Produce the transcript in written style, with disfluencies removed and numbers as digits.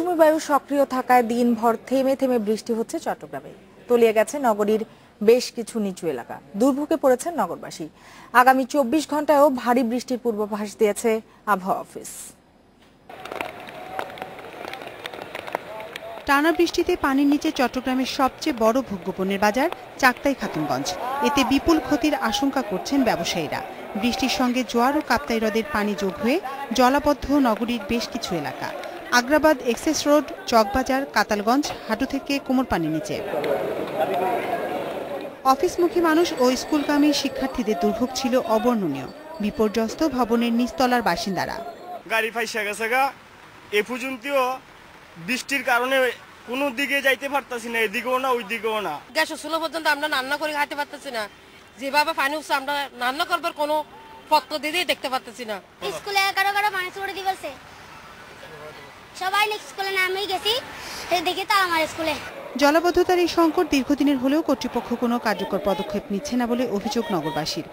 বায়ু সক্রিয় থাকায় দিনভর থেমে থেমে বৃষ্টি হচ্ছে চট্টগ্রামে। তলিয়ে গেছে নগরীর বেশ কিছু নিচু এলাকা। দুর্ভোগে পড়েছেন নগরবাসী। আগামী 24 ঘন্টায়ও ভারী বৃষ্টির পূর্বাভাস দিয়েছে আবহাওয়া অফিস। টানা বৃষ্টিতে পানির নিচে চট্টগ্রামের সবচেয়ে বড় ভোগ্যপণ্যের বাজার চাক্তাই খাতুনগঞ্জ। এতে বিপুল ক্ষতির আশঙ্কা করছেন ব্যবসায়ীরা। বৃষ্টির সঙ্গে জোয়ার ও কাপ্তাই হ্রদের পানি যোগ হয়ে জলাবদ্ধ নগরীর বেশ কিছু এলাকা। আগ্রাবাদ, এক্সেস রোড, চকবাজার, কাতালগঞ্জ, হাঁটু থেকে কোমর পানির নিচে। অফিসমুখী মানুষ ও স্কুলগামী শিক্ষার্থীদের দুর্ভোগ ছিল অবর্ণনীয়। বিপর্যস্ত ভবনের নিচতলার বাসিন্দারা। গাড়ি ফাইসা গেছে গা, এ পর্যন্তও বৃষ্টির কারণে কোনো দিকে যাইতে পারতাছি না, এদিকেও না ওই দিকেও না। গ্যাস চুলো পর্যন্ত আমরা রান্না করে খাইতে পারতেছি না। যেভাবে পানি উঠছে আমরা রান্না করবার কোনো পত্র দিয়ে দেখতে পারতেছি না। স্কুলে কারো কারো পানি ছড়ে দিয়ে গেছে, সবাই স্কুলে নামেই গেছি, দেখি তো আমার স্কুলে। জলাবদ্ধতার এই সংকট দীর্ঘদিনের হলেও কর্তৃপক্ষ কোনো কার্যকর পদক্ষেপ নিচ্ছে না বলে অভিযোগ নগরবাসীর।